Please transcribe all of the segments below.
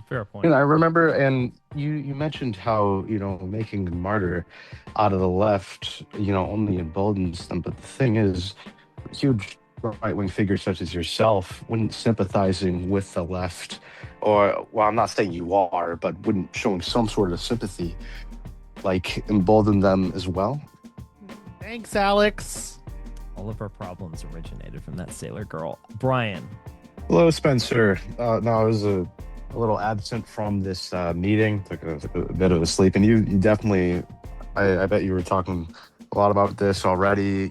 Fair point. And I remember, and you mentioned how, making a martyr out of the left, only emboldens them. But the thing is, huge right-wing figures such as yourself wouldn't sympathizing with the left, or, well, I'm not saying you are, but wouldn't showing some sort of sympathy, like, embolden them as well. Thanks, Alex. All of our problems originated from that sailor girl. Brian. Hello, Spencer. No, I was a little absent from this meeting, took a bit of a sleep, and you definitely, I bet you were talking a lot about this already,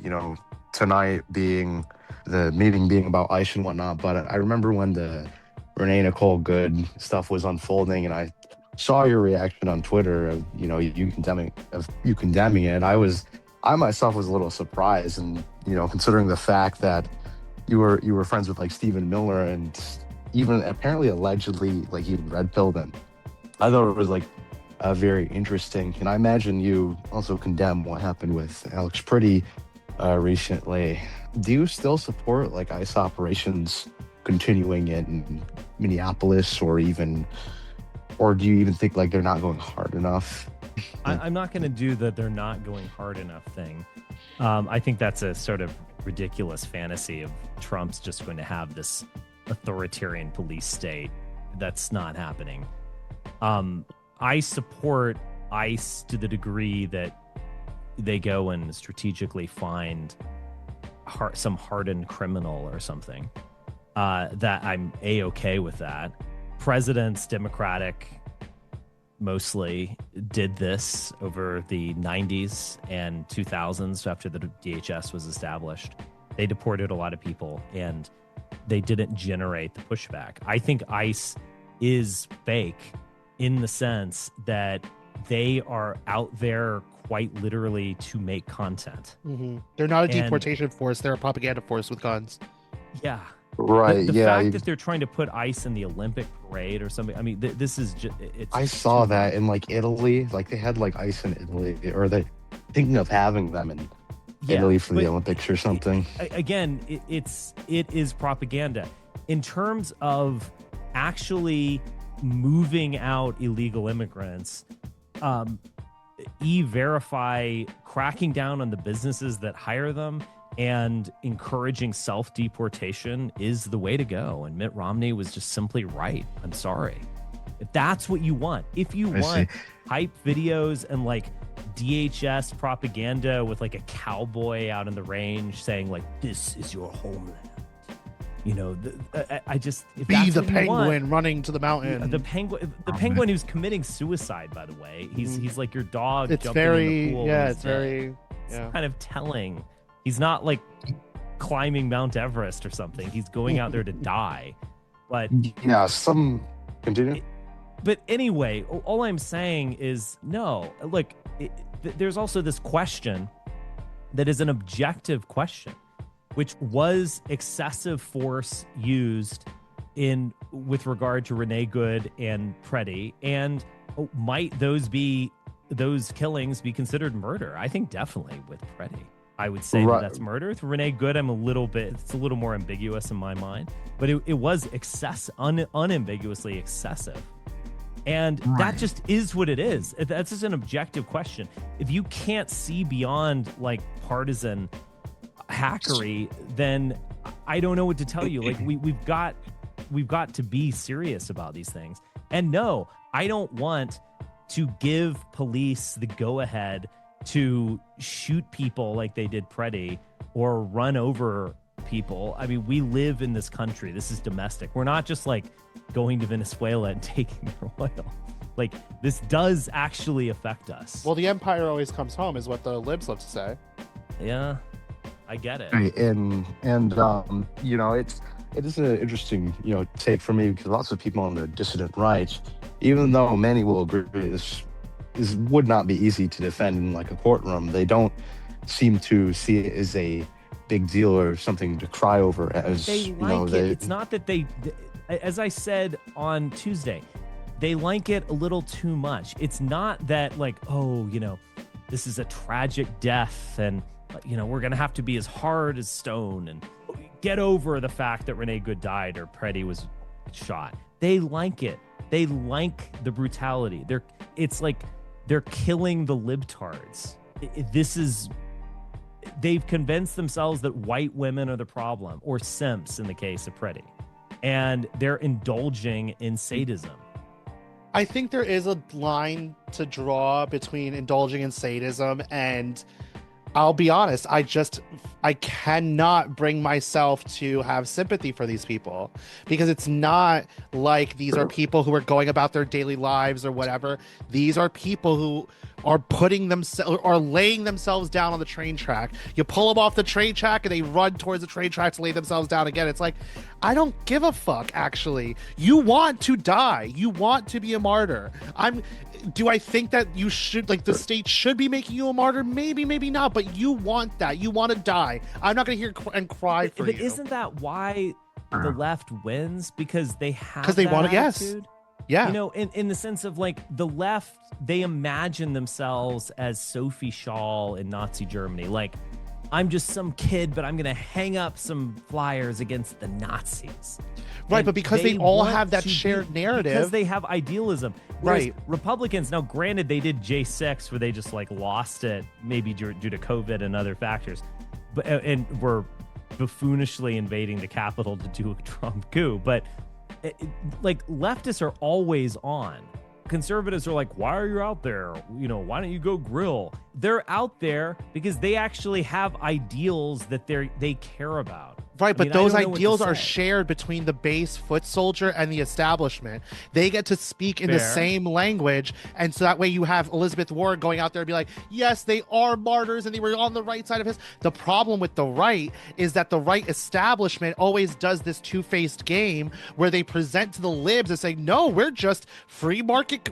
tonight being the meeting being about ice and whatnot. But I remember when the Renee Nicole Good stuff was unfolding, and I saw your reaction on Twitter of, you condemning it. I myself was a little surprised, and considering the fact that you were friends with like Stephen Miller and even apparently allegedly like he red pilled him. I thought it was like very interesting, and I imagine you also condemn what happened with Alex Pretti recently. Do you still support like ICE operations continuing in Minneapolis, or do you even think like they're not going hard enough? I'm not going to do the they're not going hard enough thing. I think that's a sort of ridiculous fantasy of Trump's just going to have this authoritarian police state. That's not happening. I support ICE to the degree that they go and strategically find some hardened criminal or something. That I'm A-okay with that. Presidents, Democratic mostly, did this over the 90s and 2000s after the DHS was established. They deported a lot of people and they didn't generate the pushback. I think ICE is fake in the sense that they are out there quite literally to make content. Mm-hmm. They're not a deportation force. They're a propaganda force with guns. Yeah. Right. The fact that they're trying to put ICE in the Olympic parade or something. I mean, this is just. I saw that in like Italy. Like they had like ICE in Italy, or they thinking of having them in Italy for the Olympics or something. It is propaganda. In terms of actually moving out illegal immigrants, E-Verify cracking down on the businesses that hire them and encouraging self-deportation is the way to go. And Mitt Romney was just simply right. I'm sorry. If that's what you want, if you want hype videos and like DHS propaganda with like a cowboy out in the range saying like, this is your homeland. I just be the penguin running to the mountain. The penguin who's committing suicide. By the way, he's like your dog. It's jumping very in the pool it's kind of telling. He's not like climbing Mount Everest or something. He's going out there to die. But yeah, some continue. But anyway, all I'm saying is no. Look, there's also this question that is an objective question, which was excessive force used with regard to Renee Good and Pretti, and might those killings be considered murder? I think definitely with Pretti, I would say that's murder. With Renee Good, it's a little more ambiguous in my mind, but it was unambiguously excessive. And that just is what it is. That's just an objective question. If you can't see beyond like partisan hackery, then I don't know what to tell you. Like we've got to be serious about these things. And no, I don't want to give police the go ahead to shoot people like they did Pretti or run over people. I mean, we live in this country. This is domestic. We're not just like going to Venezuela and taking their oil. Like this does actually affect us. Well, the empire always comes home is what the libs love to say. Yeah, I get it. And it is an interesting, take for me, because lots of people on the dissident right, even though many will agree this would not be easy to defend in like a courtroom, they don't seem to see it as a big deal or something to cry over. As they like it. It's not that they, as I said on Tuesday, they like it a little too much. It's not that like, this is a tragic death and we're gonna have to be as hard as stone and get over the fact that Renee Good died or Pretti was shot. They like it They like the brutality. It's like they're killing the libtards. They've convinced themselves that white women are the problem, or simps in the case of Pretti, and they're indulging in sadism. I think there is a line to draw between indulging in sadism and, I'll be honest, I cannot bring myself to have sympathy for these people, because it's not like these are people who are going about their daily lives or whatever. These are people who are laying themselves down on the train track. You pull them off the train track and they run towards the train track to lay themselves down again. It's like, I don't give a fuck, actually. You want to die. You want to be a martyr. Do I think that you should, like, the state should be making you a martyr? Maybe, maybe not, but you want that. You want to die. I'm not going to hear and cry for you. But isn't that why the left wins? Because they have Because they want it, yes. attitude? Yeah. You know, in the sense of, like, the left, they imagine themselves as Sophie Scholl in Nazi Germany. Like, I'm just some kid, but I'm going to hang up some flyers against the Nazis. Right, And but because they all have that shared narrative. Because they have idealism. Whereas Right. Republicans, now granted, they did J6 where they just, like, lost it, maybe due to COVID and other factors. And were buffoonishly invading the Capitol to do a Trump coup. But like, leftists are always on. Conservatives are like, why are you out there? You know, why don't you go grill? They're out there because they actually have ideals that they care about. Right, but those ideals are say. shared between the base foot soldier and the establishment. They get to speak in the Fair. same language, and so that way you have Elizabeth Warren going out there and be like, yes, they are martyrs and they were on the right side of his. The problem with the right is that the right establishment always does this two-faced game where they present to the libs and say, no, we're just free market,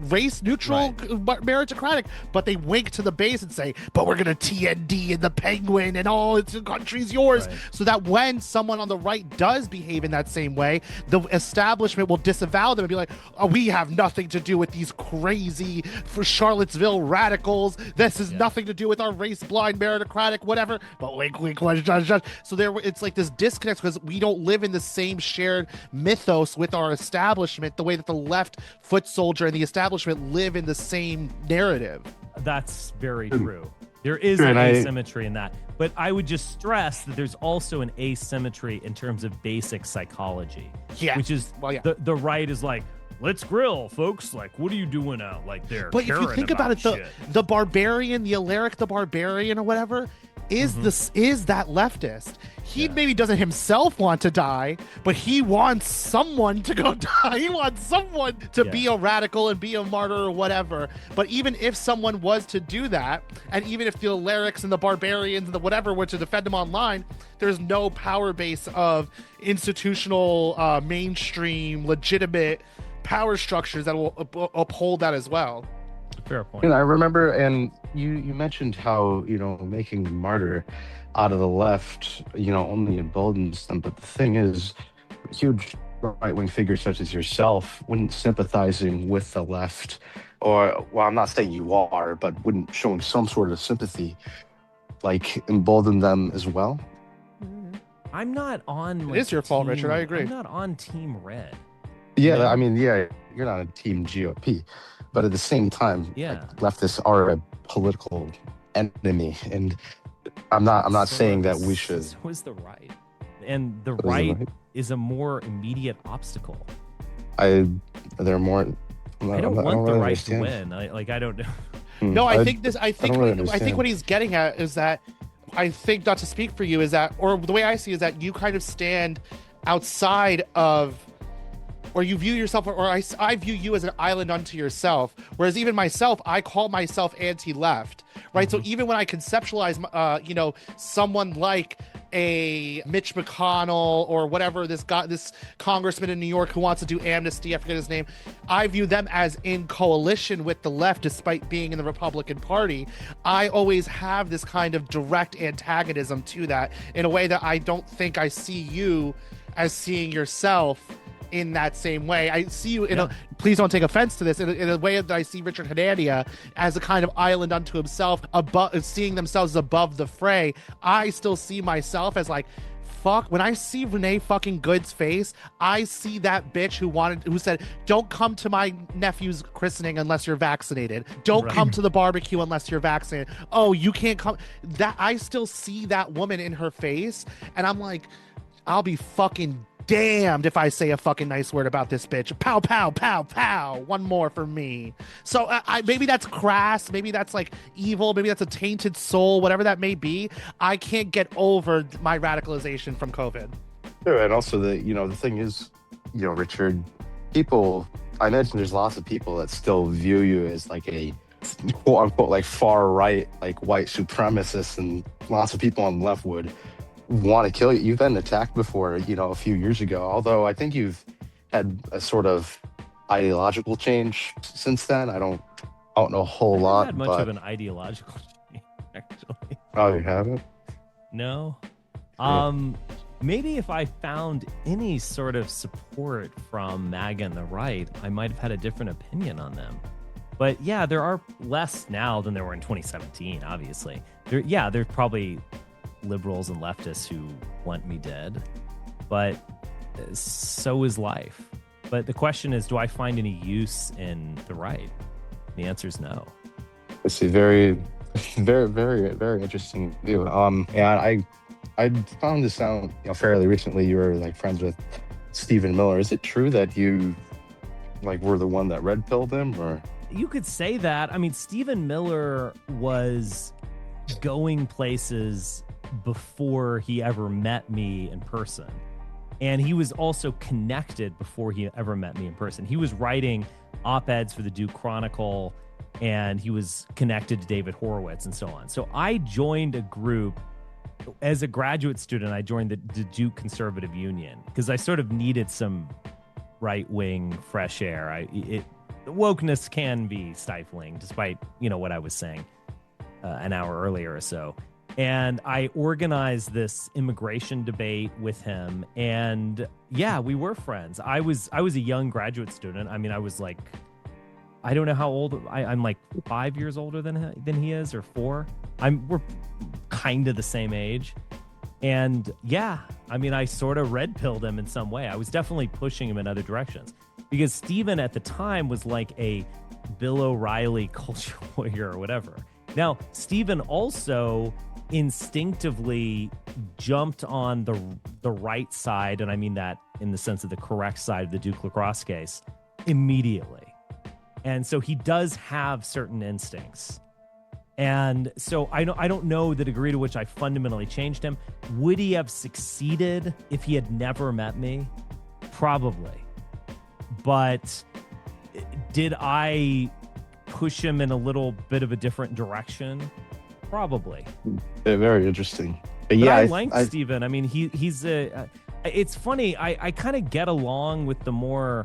race neutral, meritocratic, but they wink to the base and say, but we're going to TND and the Penguin and all its country's yours. Right. So that when someone on the right does behave in that same way, the establishment will disavow them and be like, oh, we have nothing to do with these crazy for Charlottesville radicals. This is nothing to do with our race blind meritocratic whatever. But wink, wink, so it's like this disconnect because we don't live in the same shared mythos with our establishment the way that the left foot soldier and the establishment live in the same narrative. That's very true. There is Sure, an and asymmetry in that. But I would just stress that there's also an asymmetry in terms of basic psychology. Yeah. Which is, Well, yeah. the right is like, let's grill, folks. Like, what are you doing out like there? But if you think about it, the barbarian, the Alaric the Barbarian or whatever, is that leftist. He maybe doesn't himself want to die, but he wants someone to go die. He wants someone to be a radical and be a martyr or whatever. But even if someone was to do that, and even if the Alarics and the barbarians and the whatever were to defend him online, there's no power base of institutional, mainstream, legitimate power structures that will uphold that as well. Fair point. And I remember, and you mentioned how, making a martyr out of the left, only emboldens them. But the thing is, huge right-wing figures such as yourself wouldn't sympathizing with the left, or, well, I'm not saying you are, but wouldn't showing some sort of sympathy, like, embolden them as well. I'm not on. It is your fault, Richard. I agree. I'm not on Team Red. Yeah, I mean, you're not a team GOP, but at the same time, leftists are a political enemy, and I'm not saying that we should. So is the right, and the right is a more immediate obstacle. They're more. I don't want the right to win. I don't know. No, I think what he's getting at is that, I think, not to speak for you, is that, or the way I see it, is that you kind of stand outside of, or you view yourself, or I view you as an island unto yourself. Whereas even myself, I call myself anti-left, right? So even when I conceptualize, someone like a Mitch McConnell or whatever, this congressman in New York who wants to do amnesty, I forget his name, I view them as in coalition with the left despite being in the Republican Party. I always have this kind of direct antagonism to that in a way that I don't think I see you as seeing yourself in that same way. I see you in please don't take offense to this, in a way that I see Richard Hanania as a kind of island unto himself, above, seeing themselves above the fray. I still see myself as like, fuck? When I see Renee fucking Good's face, I see that bitch who said, don't come to my nephew's christening unless you're vaccinated. Don't come to the barbecue unless you're vaccinated. Oh, you can't come. That I still see that woman in her face, and I'm like, I'll be fucking damned if I say a fucking nice word about this bitch. Pow, pow, pow, pow. One more for me. So maybe that's crass. Maybe that's like evil. Maybe that's a tainted soul, whatever that may be. I can't get over my radicalization from COVID. Sure, and also the thing is, Richard, I mentioned there's lots of people that still view you as like a quote unquote like far right, like white supremacist, and lots of people on the left would want to kill you. You've been attacked before, a few years ago, although I think you've had a sort of ideological change since then. I don't know a whole lot. Had much of an ideological change, actually. Oh, you haven't? No. Yeah. Maybe if I found any sort of support from MAGA and the right, I might have had a different opinion on them. But yeah, there are less now than there were in 2017, obviously. There's probably liberals and leftists who want me dead, but so is life. But the question is, do I find any use in the right? The answer is no. I see. Very, very, very, very interesting view. I found this out fairly recently. You were like friends with Stephen Miller. Is it true that you were the one that red pilled him, or? You could say that. I mean, Stephen Miller was going places before he ever met me in person. And he was also connected before he ever met me in person. He was writing op-eds for the Duke Chronicle, and he was connected to David Horowitz and so on. So I joined a group as a graduate student. I joined the Duke Conservative Union because I sort of needed some right-wing fresh air. Wokeness can be stifling, despite what I was saying an hour earlier or so. And I organized this immigration debate with him, and yeah, we were friends. I was a young graduate student. I mean, I was like, I don't know how old. I'm like 5 years older than he is, or 4. We're kind of the same age, and yeah, I mean, I sort of red pilled him in some way. I was definitely pushing him in other directions because Stephen at the time was like a Bill O'Reilly culture warrior or whatever. Now, Stephen also instinctively jumped on the right side, and I mean that in the sense of the correct side of the Duke lacrosse case, immediately. And so he does have certain instincts. And so I don't know the degree to which I fundamentally changed him. Would he have succeeded if he had never met me? Probably. But did I push him in a little bit of a different direction? Probably. Very interesting. But yeah, I like Stephen. I mean, he's it's funny. I kind of get along with the more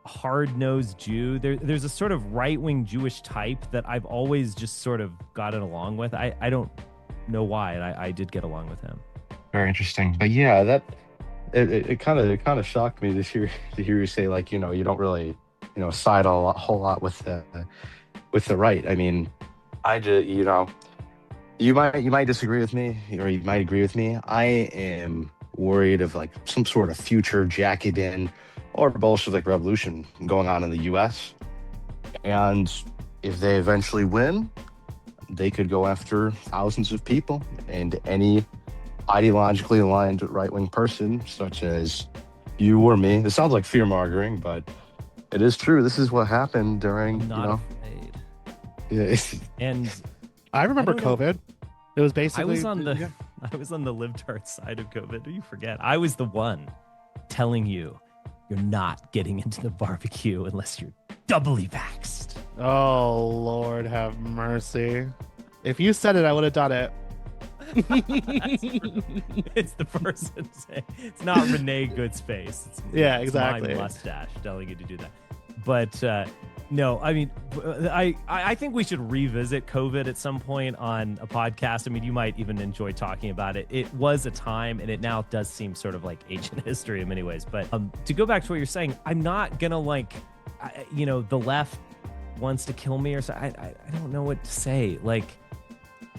hard-nosed Jew. There's a sort of right-wing Jewish type that I've always just sort of gotten along with. I don't know why. I did get along with him. Very interesting. But yeah, that it kind of shocked me to hear you say you don't really side a whole lot with the right. I mean, I just you might disagree with me, or you might agree with me. I am worried of some sort of future Jacobin or Bolshevik revolution going on in the U.S. And if they eventually win, they could go after thousands of people, and any ideologically aligned right-wing person, such as you or me. This sounds like fear-mongering, but it is true. This is what happened during. I'm not afraid. Yeah. And I remember COVID. It was basically. I was on the libtard side of COVID. Do you forget? I was the one telling you you're not getting into the barbecue unless you're doubly vaxxed. Oh, Lord have mercy. If you said it, I would have done it. It's the person saying, it's not Renee Good's face. It's exactly. My mustache telling you to do that. But no, I mean, I think we should revisit COVID at some point on a podcast. I mean, you might even enjoy talking about it. It was a time, and it now does seem sort of like ancient history in many ways. But to go back to what you're saying, I'm not gonna the left wants to kill me or so. I don't know what to say.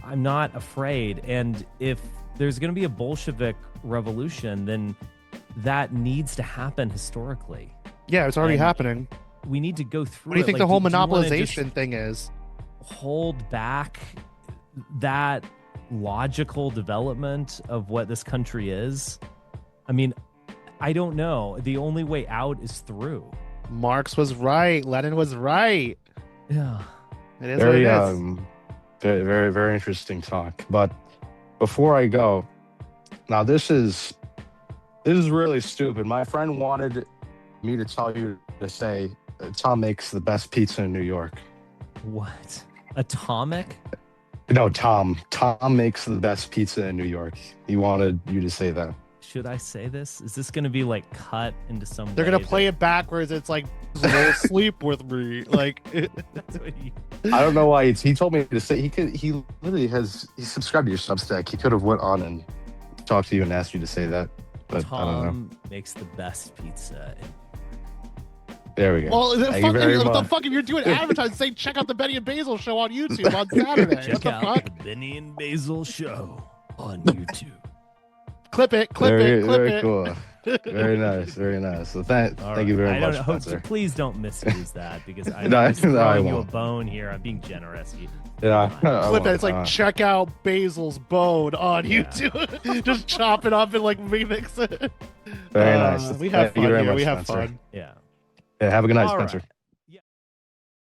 I'm not afraid. And if there's going to be a Bolshevik revolution, then that needs to happen historically. Yeah, it's already happening. We need to go through. What do you think the whole do you wanna monopolization thing is? Hold back that logical development of what this country is? I mean, I don't know. The only way out is through. Marx was right. Lenin was right. Yeah. It is what it is. Very, very, very interesting talk. But before I go, now this is really stupid. My friend wanted me to tell you to say Tom makes the best pizza in New York. What? Atomic? No, Tom. Tom makes the best pizza in New York. He wanted you to say that. Should I say this? Is this going to be like cut into some? They're gonna play it backwards. It's like sleep with me. Like That's what I don't know why he told me to say he literally he subscribed to your Substack. He could have went on and talked to you and asked you to say that, but I don't know. Tom makes the best pizza. There we go. Well, Thank you very what the much. fuck if you're doing advertising saying check out the Benny and Basil show on YouTube on Saturday? What Check the out fuck? the Benny and Basil show on YouTube. Clip it, clip it, clip very it. cool. Very nice, very nice. So thank you very much, Spencer. Please don't misuse that because I'm No, just no, I throwing you a won't. bone here. I'm being generous. Yeah, Clip it. It's like check out Basil's bone on Yeah. YouTube. Just chop it up and like remix it. Very nice. We have Thank you fun very here. much, We have Spencer. fun. Yeah. Yeah, have a good night, All Spencer. right.